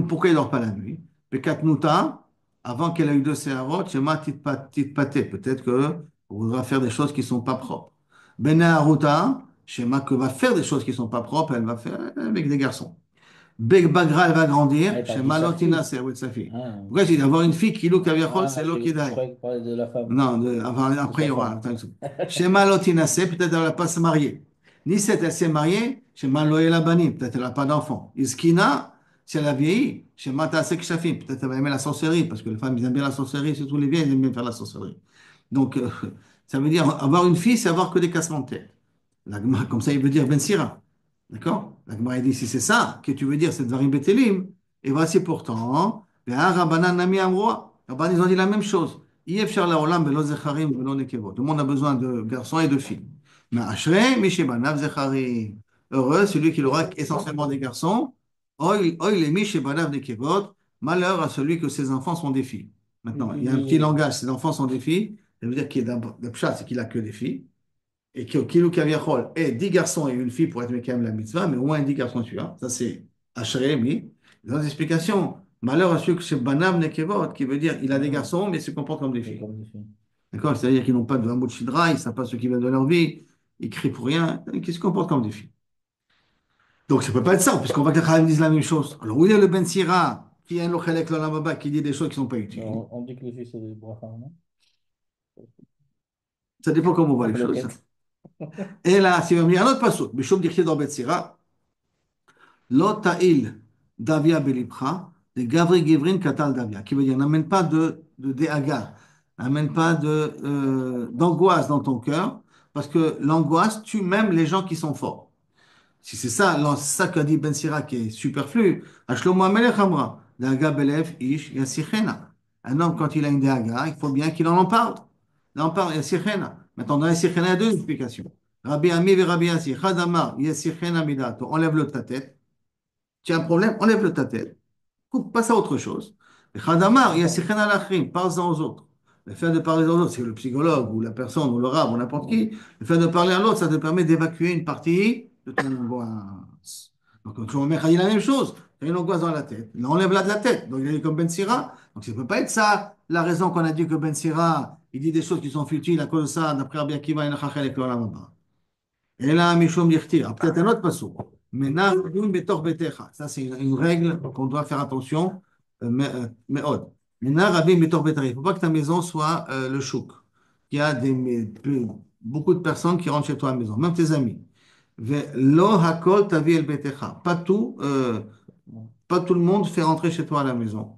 Pourquoi il ne dort pas la nuit? Bekatnuta, avant qu'elle ait eu deux séharot, shema titpate. Peut-être que voudra faire des choses qui ne sont pas propres. Benaharuta, shema que va faire des choses qui ne sont pas propres, elle va faire avec des garçons. Beg Bagra, elle va Ah, grandir. il Chez parle de sa Malotina, fille. c'est oui, de sa fille. Ah, Pourquoi j'ai dit avoir une fille qui loue Kaviachol, ah c'est l'eau je qui daille. croyais qu'il parlait de la femme, Non, de après il sa y aura. femme. Attends une seconde. Chez Malotina, c'est peut-être elle ne va pas se marier. Nisette, elle s'est mariée. Chez Maloela Bani, peut-être elle n'a pas d'enfant. Iskina, si elle a vieilli. Chez Mata Shafin, peut-être elle va aimer la sorcellerie, parce que les femmes, ils aiment bien la sorcellerie, surtout les vieilles, ils aiment bien faire la sorcellerie. Donc, ça veut dire avoir une fille, c'est avoir que des cassements de tête. Comme ça, il veut dire Ben Sira. D'accord? La Gemara dit, si c'est ça que tu veux dire, c'est Dvarim Betelim, et voici pourtant, les Rabbanan Nami Amroa. Rabban, ils ont dit la même chose. Yefshar laolam velo zecharim velo nekevot. Tout le monde a besoin de garçons et de filles. Mais Ashrei mishebanav zecharim. Heureux, celui qui aura essentiellement des garçons. Oy les mishebanav nekevot. Malheur à celui que ses enfants sont des filles. Maintenant, il y a un petit langage, ses enfants sont des filles. Ça veut dire qu'il est le pshat, c'est qu'il a que des filles et que Kilou Kaviachol ait 10 garçons et une fille pour être Mekam la mitzvah, mais au moins 10 garçons celui-là. Ça, c'est Ashrei, dans l'explication. Malheur à ceux que c'est Banam Nekevot, qui veut dire il a des Ah, garçons, mais il se comporte comme des c'est filles. comme des filles. D'accord? C'est-à-dire qu'ils n'ont pas de Hamoud Shidra, ils ne savent pas ce qu'ils veulent de leur vie, ils crient pour rien, et qui se comportent comme des filles. Donc ça ne peut pas être ça, puisqu'on voit que les Khalim disent la même chose. Alors où il y a le Ben Sira, qui a un Lochelek Lolamaba, qui dit des choses qui ne sont pas utiles? On dit que les filles, c'est des bracha, non? Ça dépend comment on voit les choses. Mahloket. Et là, si on me dire un autre passage, Bishop Dirché dans Ben Sira, Lo ta'il davia belibcha, de gavri givrin katal davia, qui veut dire n'amène pas de déhaga, n'amène pas d'angoisse dans ton cœur, parce que l'angoisse tue même les gens qui sont forts. Si c'est ça, ça qu'a dit Ben Sira qui est superflu, Ashlomo Amelech Amra, Dahaga belev ish yasichena. Un homme, quand il a une dahaga, il faut bien qu'il en parle. Il en parle, yasichena. Maintenant, dans yasichena, il y a deux explications. Rabbi Ami et Rabbi Yassi, Chadamar, yasichena midato, enlève-le de ta tête. Tu as un problème, enlève-le de ta tête. Coupe, passe à autre chose. Et Khadamar, il y a Sikhan al parle-en aux autres. Le fait de parler aux autres, c'est le psychologue ou la personne ou le rab ou n'importe qui. Le fait de parler à l'autre, ça te permet d'évacuer une partie de ton angoisse. Donc, quand tu remets Khadi la même chose, tu as une angoisse dans la tête. Il enlève-la de la tête. Donc, il est comme Ben Sira. Donc, ça ne peut pas être ça la raison qu'on a dit que Ben Sira, il dit des choses qui sont futiles à cause de ça, d'après Rabbi Akiva et Nachachel et Klolam. Et là, Mishum Dirtir. Peut-être un autre passage. Maintenant, ça, c'est une règle qu'on doit faire attention. Mais autre. Maintenant, Rabbi Betor Betari. Il ne faut pas que ta maison soit le chouk. Il y a beaucoup de personnes qui rentrent chez toi à la maison, même tes amis. Lo hakol tavi el betecha. Pas tout le monde fait rentrer chez toi à la maison.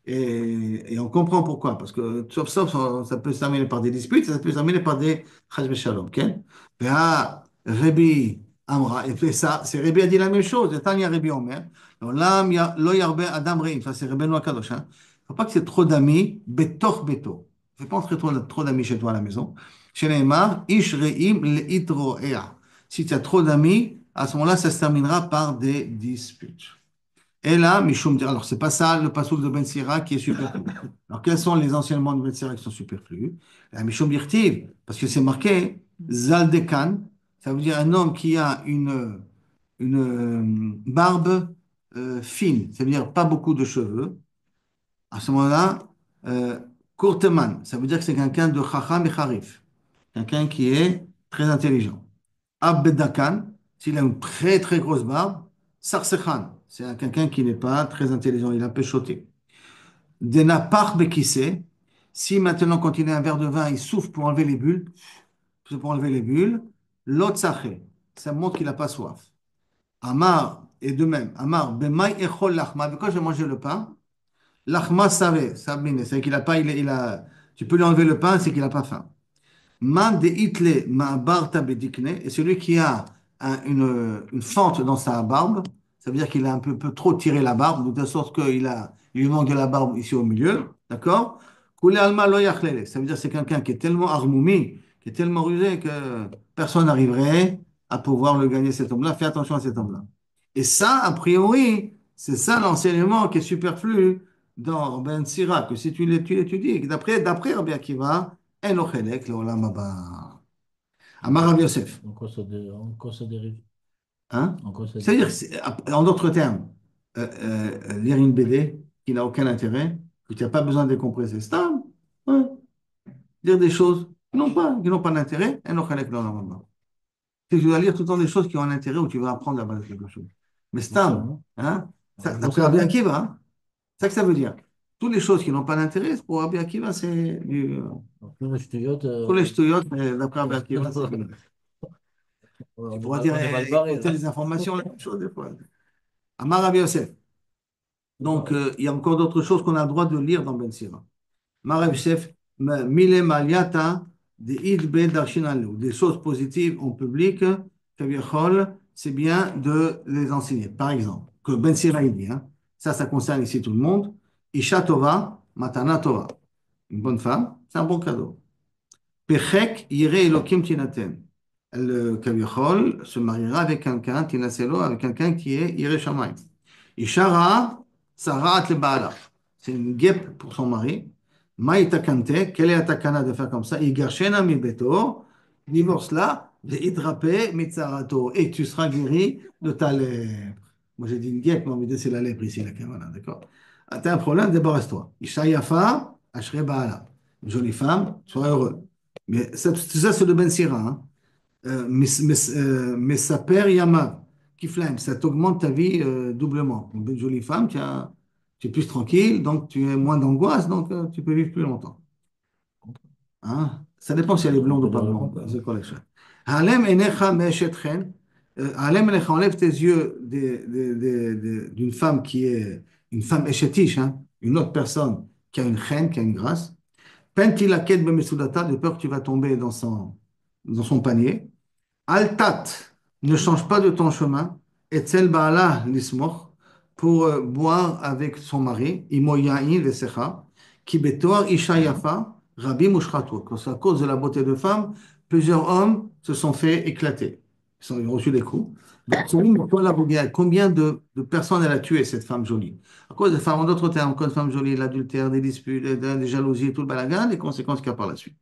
Et on comprend pourquoi. Parce que sauf, ça peut se terminer par des disputes, ça peut se terminer par des chaj shalom. Ok? Rabbi Amra, et fait ça, c'est Rabbi a dit la même chose. Tanya Rabbi Omer. Là, lo yarbe adam reim. Ça, c'est Rabbeinu Akadosh. Il ne faut pas que c'est trop d'amis, betor beto. Il ne faut pas entrer trop d'amis chez toi à la maison. Chez Neymar, ish reim leitroea. Si tu as trop d'amis, à ce moment-là, ça se terminera par des disputes. Et là, Mishum dit, alors c'est pas ça le passouk de Ben Sira qui est superflu. Alors quels sont les enseignements de Ben Sira qui sont superflus? La Mishum Dirtiv, parce que c'est marqué Zaldekan, ça veut dire un homme qui a une barbe fine, ça veut dire pas beaucoup de cheveux. À ce moment-là, euh, Kurteman, ça veut dire que c'est quelqu'un de Chacham et Charif, quelqu'un qui est très intelligent. Abbedakan, s'il a une très très grosse barbe, Sarsekhan, c'est quelqu'un qui n'est pas très intelligent, il est un peu choté. De napach bekissé. Si maintenant, quand il a un verre de vin, il souffle pour enlever les bulles, c'est pour enlever les bulles, l'autre ça montre qu'il n'a pas soif. Amar, et de même, Amar, bemai echol lachma, quand j'ai mangé le pain, lachma savait, sabine, c'est qu'il a pas, tu peux lui enlever le pain, c'est qu'il n'a pas faim. Man de itle ma barta bedikne, et celui qui a une fente dans sa barbe, ça veut dire qu'il a un peu trop tiré la barbe, de telle sorte il lui manque de la barbe ici au milieu, d'accord? Koulé alma lo yachlele, ça veut dire que c'est quelqu'un qui est tellement armoumi, qui est tellement rusé que personne n'arriverait à pouvoir le gagner cet homme-là. Fais attention à cet homme-là. Et ça, a priori, c'est ça l'enseignement qui est superflu dans Ben Sira, que si tu l'étudies, d'après Rabbi Akiva, אין לו חלק לעולם הבא. אמר רב יוסף, En quoi ça dérive? hein? En quoi ça C'est-à-dire, dérive? en d'autres termes, lire une BD qui n'a aucun intérêt, que tu n'as pas besoin de décompresser, c'est stable. Ouais. Lire des choses qui n'ont pas d'intérêt, אין לו חלק לעולם הבא. Tu dois lire tout le temps des choses qui ont un intérêt où tu vas apprendre à base de quelque chose. Mais stable, Nécessairement. hein? D'après Rabbi Nécessairement. Akiva, hein? C'est ça que ça veut dire. Toutes les choses qui n'ont pas d'intérêt, pour Rabbi Akiva, c'est du... Donc, nous, je te dis, Pour les ch'touillottes, mais d'après Rabbi Akiva, c'est du... Tu pourras dire, on est mal barré écouter là. les informations, la même chose des fois. Amar Rabbi Yosef. Donc, il y a encore d'autres choses qu'on a le droit de lire dans Ben Sira. Amar Rabbi Yosef, Mile Maliata, de Idbe Darshinalou. Des choses positives en public, Kaviachol, c'est bien de les enseigner. Par exemple, que Ben Sira il dit, hein, ça concerne ici tout le monde. Isha Tova, Matana Tova. Une bonne femme, c'est un bon cadeau. Pechek yire Elokim tinaten. Elle, Kavichol, se mariera avec quelqu'un, tinaselo, avec quelqu'un qui est yire Shamayim. Ishara, Sarat le Baala. C'est une guêpe pour son mari. Maïta Kante, quelle est la takana de faire comme ça? Igarshena mi beto, divorce-la, veidrape mitzarato, et tu seras guéri de ta lèpre. Moi j'ai dit une guêpe, mais c'est la lèpre ici, la kavana, d'accord? Ah, t'as un problème, débarrasse-toi. Isha Yafa, Ashre Baala. Une jolie femme, sois heureux. Mais ça, c'est le Ben Sira. Hein. Mais ça perd Yamav, qui flingue. Ça t'augmente ta vie doublement. Une jolie femme, tu es plus tranquille, donc tu as moins d'angoisse, donc tu peux vivre plus longtemps. Hein. Ça dépend si elle est On blonde ou peut pas dire le blonde. contraire. C'est quoi la chose? Halem enecha me'eshet chen. Halem enecha, enlève tes yeux d'une femme qui est une femme échetiche, hein, une autre personne qui a une reine, qui a une grâce. Pentilaket bemesudata, de peur que tu vas tomber dans son panier. Altat, ne change pas de ton chemin. Etzel baala lismoch, pour boire avec son mari. Imo yain vesecha, ki betoar isha yafa, rabbi mushratou. À cause de la beauté de femme, plusieurs hommes se sont fait éclater. Ils ont reçu des coups. Combien de personnes elle a tué, cette femme jolie? À cause de femmes, en d'autres termes, à cause de femmes jolies, l'adultère, des disputes, des jalousies, tout le balagan, les conséquences qu'il y a par la suite.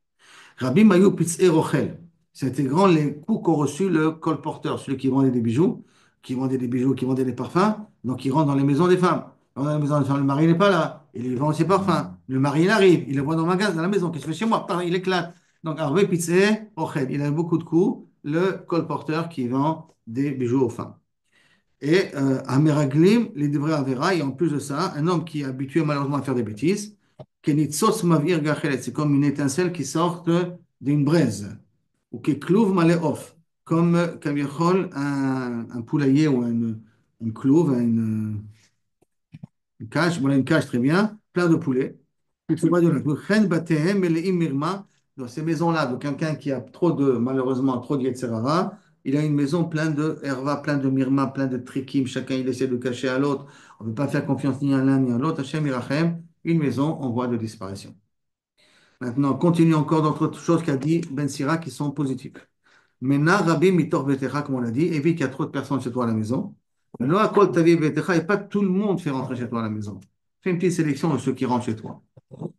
Rabbi Mayou Pitzé Rochel. C'était grand les coups qu'ont reçu le colporteur, celui qui vendait des bijoux, qui vendait des parfums. Donc, il rentre dans les maisons des femmes. Dans la maison des femmes, le mari n'est pas là. Il vend ses parfums. Le mari, il arrive. Il le voit dans le magasin, dans la maison. Qu'est-ce qu'il fait chez moi? Il éclate. Donc, Rabbi Pitzé Rochel. Il a beaucoup de coups. Le colporteur qui vend des bijoux aux femmes. Et à Meraglim, les Divrei Avera, et en plus de ça, un homme qui est habitué malheureusement à faire des bêtises, Kenitzos Mavir Gachelet, c'est comme une étincelle qui sort d'une braise, ou qui clouve Maleof, comme Kavichol, un poulailler ou une clouve, une cage, voilà une cage très bien, plein de poulets. Puis tu vois de la Chen Batehem Meleim Mirma, dans ces maisons-là, de quelqu'un qui a malheureusement, trop de Yetzerara, il a une maison pleine de herva, plein de mirma, plein de trikim, chacun il essaie de cacher à l'autre. On ne peut pas faire confiance ni à l'un ni à l'autre. Hashem Irachem, une maison en voie de disparition. Maintenant, continue encore d'autres choses qu'a dit Ben Sira qui sont positives. Mena Rabbi Mitor Betecha, comme on l'a dit, évite qu'il y a trop de personnes chez toi à la maison. Lo Akol Tavi Betecha, et pas tout le monde fait rentrer chez toi à la maison. Fais une petite sélection de ceux qui rentrent chez toi.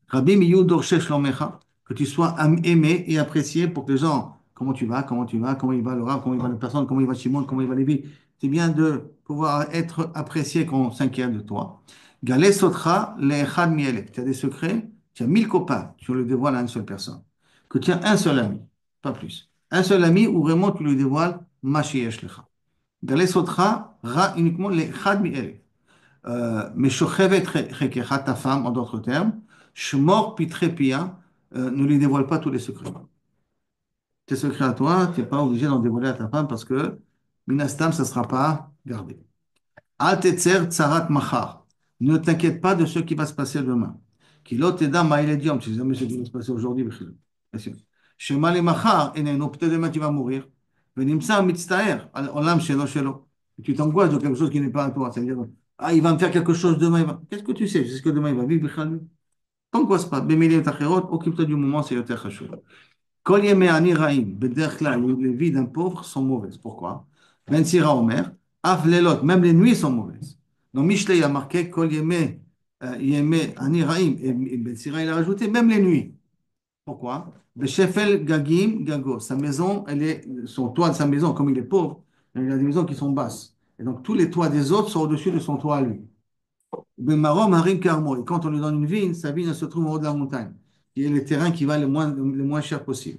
Rabbi Miyu Dorshe Shlomecha, que tu sois aimé et apprécié pour que les gens, comment il va le rab, comment il va la personne, comment il va Shimon, comment il va Lévi. C'est bien de pouvoir être apprécié quand on s'inquiète de toi. Galé Sotra Le'echad Mielek, tu as des secrets, tu as 1000 copains, tu le dévoiles à une seule personne. Que tu as un seul ami, pas plus. Un seul ami où vraiment tu lui dévoiles Mashiach Lecha. Galé Sotra Ra uniquement Le'echad Mielek. Mais shochevet chekecha, ta femme, en d'autres termes, shmor pitre pia, ne lui dévoile pas tous les secrets. Tes secrets à toi, tu n'es pas obligé d'en dévoiler à ta femme parce que, minastam, ça ne sera pas gardé. Al tetzer tsarat machar. Ne t'inquiète pas de ce qui va se passer demain. Kilot teda ma'iledium. Tu sais jamais ce qui va se passer aujourd'hui, bien sûr. Shema le machar, eneno, peut-être demain tu vas mourir. Venimsa mitztaer, olam shelo shelo. Tu t'angoisses de quelque chose qui n'est pas à toi. C'est-à-dire, ah, il va me faire quelque chose demain. Qu'est-ce que tu sais? C'est ce que demain il va vivre, Bichalou. T'angoisses pas. Bemilim tachirot, occupe-toi du moment, c'est yoter chachou. Kol yemei ani raim, bederch kla, les vies d'un pauvre sont mauvaises. Pourquoi? Ben Sira Omer, af lelot, même les nuits sont mauvaises. Donc Mishlei a marqué Kol yemei ani raim, et Ben Sira il a rajouté même les nuits. Pourquoi? Beshefel gagim gago, sa maison, son toit de sa maison, comme il est pauvre, il a des maisons qui sont basses. Et donc tous les toits des autres sont au-dessus de son toit à lui. Ben Marom harim karmo, et quand on lui donne une vigne, sa vigne elle se trouve en haut de la montagne, qui est le terrain qui va le moins cher possible.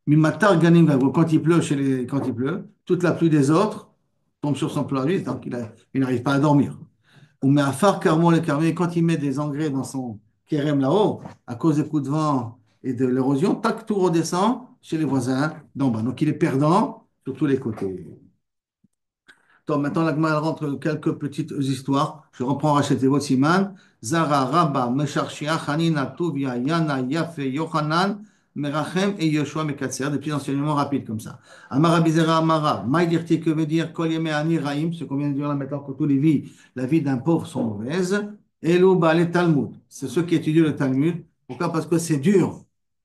Mimatar ganim gago, quand il pleut, toute la pluie des autres tombe sur son plan à lui, donc il n'arrive pas à dormir. Ou mais à phare carmo le carmé, quand il met des engrais dans son kérem là-haut, à cause des coups de vent et de l'érosion, tac, tout redescend chez les voisins d'en bas. Donc il est perdant sur tous les côtés. Donc, maintenant, la Gemara rentre quelques petites histoires. Je reprends Rachet Evot Siman. Zara, Rabba, Mesharshia, Hanina, Tuvia, Yana, Yafe, Yochanan, Merachem et Yoshua Mekatser. Des petits enseignements rapides comme ça. Amara Bizera Amara. Maïdirti, que veut dire Kol Yeme Ani Raim, ce qu'on vient de dire là maintenant, que tous les vies, la vie d'un pauvre sont mauvaises. Elou Baale Talmud. C'est ceux qui étudient le Talmud. Pourquoi? Parce que c'est dur.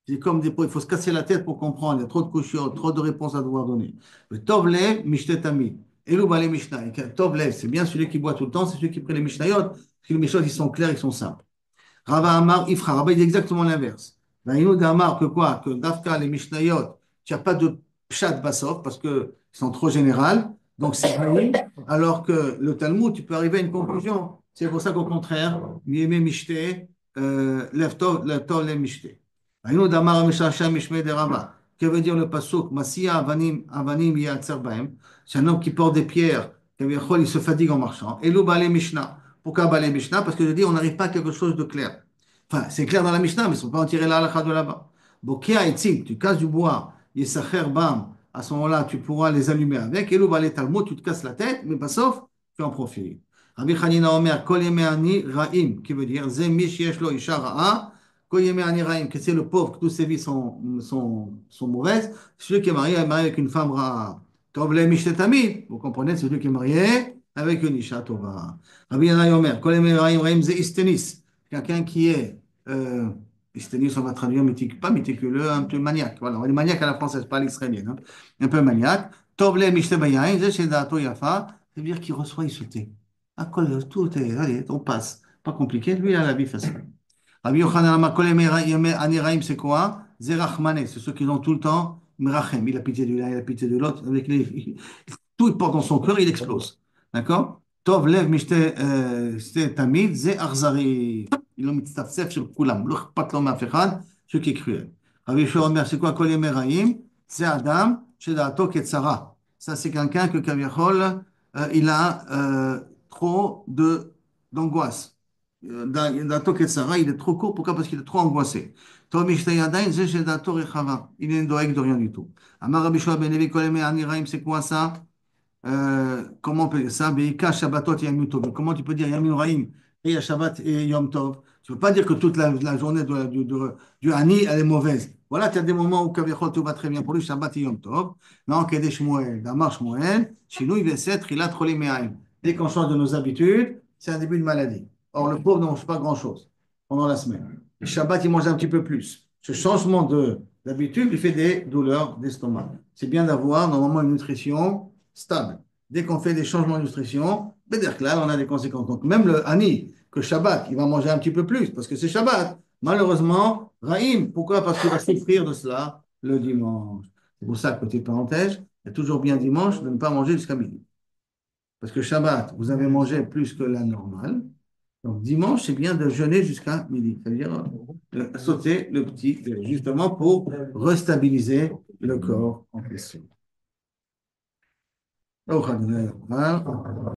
C'est comme des pots, il faut se casser la tête pour comprendre. Il y a trop de couches, trop de réponses à devoir donner. Le Tovle, Mishtetami. Elou les Mishnah. Tov lev, c'est bien celui qui boit tout le temps, c'est celui qui prie les Mishnayot, parce que les Mishnayot, ils sont clairs, ils sont simples. Rava Amar, Ifra. Rava, il dit exactement l'inverse. Vaïnou d'Amar, que quoi? Que Dafka, les Mishnayot, tu n'as pas de pshat basov, parce qu'ils sont trop générales, donc c'est Vaïn, alors que le Talmud, tu peux arriver à une conclusion. C'est pour ça qu'au contraire, Mieme Mishte, Lev Tov, Lev Mishte. Vaïnou d'Amar, Mishasha, Mishme de Rava. Que veut dire le pasuk? Masia avanim avanim yatzer bahem. C'est un homme qui porte des pierres, il se fatigue en marchant. Et l'ou balé Mishnah. Pourquoi balé Mishnah? Parce que je dis, on n'arrive pas à quelque chose de clair. Enfin, c'est clair dans la Mishnah, mais il ne faut pas en tirer la halakha de là-bas. Bokia et tzim, tu casses du bois, yesacher bam, à ce moment-là, tu pourras les allumer avec. Et l'ou balé talmud, tu te casses la tête, mais pas sauf, tu en profites. Rabbi Chanina Omer, kol yemeani ra'im, qui veut dire, ze mish yesh lo isha ra'a, kol yemeani ra'im, que c'est le pauvre, que toutes ses vies sont mauvaises. Celui qui est marié avec une femme ra'a. Tov le mishtetami, vous comprenez, c'est celui qui est marié avec une isha tova. Rabbi Yannai Omer, kol yemeani ra'im ra'im ze istenis, quelqu'un qui est istenis, on va traduire pas méticuleux, un peu maniaque. Voilà, on est maniaque à la française, pas à l'israélienne, hein. Un peu maniaque. Tov le mishtebayain, ze shedato yafa, c'est-à-dire qu'il reçoit, il se tait. À cause tout est, allez, on passe. Pas compliqué, lui, il a la vie facile. Rabbi Yochanan Amar, kol yemeani ra'im, c'est quoi? Zerachmané, c'est ceux qui ont tout le temps Merachem. Il a pitié de l'un, il a pitié de l'autre. Tout il porte dans son cœur, il explose. D'accord? Tov lev mishte tamid, ze arzari. Il a mitztafsef sur kulam. Lo chpat lo ma'af echad, ce qui est cruel. Rabbi Yeshua Omer, c'est quoi? Kol yemei ra'im, c'est Adam, sheda'ato ketzara. Ça, c'est quelqu'un que Kaviachol, il a trop d'angoisse. Da'ato ketzara, il est trop court. Pourquoi? Parce qu'il est trop angoissé. Tov mishte yadayim, ze sheda'ato rechava. Il est doeg de rien du tout. Amar Rabbi Yeshua ben Levi, kol yemei ani ra'im, c'est quoi ça? Comment on peut dire ça? Beika Shabbatot Yom Tov. Comment tu peux dire Yamin Rahim et il y a Shabbat et Yom Tov? Tu ne peux pas dire que toute la journée du Hani, elle est mauvaise. Voilà, tu as des moments où Kavichol tout va très bien pour lui, Shabbat et Yom Tov. Non, Kedesh Shmuel, Damar Shmuel, Shinui Veset, Rilat Cholim Me'aim. Dès qu'on change de nos habitudes, c'est un début de maladie. Or, le pauvre ne mange pas grand-chose pendant la semaine. Le Shabbat, il mange un petit peu plus. Ce changement d'habitude lui fait des douleurs d'estomac. C'est bien d'avoir normalement une nutrition stable. Dès qu'on fait des changements de nutrition, là, on a des conséquences. Donc, même le Hani, que Shabbat, il va manger un petit peu plus, parce que c'est Shabbat. Malheureusement, Rahim, pourquoi? Parce qu'il va souffrir de cela le dimanche. C'est pour ça, petite parenthèse, il y a toujours bien dimanche de ne pas manger jusqu'à midi. Parce que Shabbat, vous avez mangé plus que la normale. Donc, dimanche, c'est bien de jeûner jusqu'à midi. C'est-à-dire sauter le petit, justement pour restabiliser le corps en question. Oh,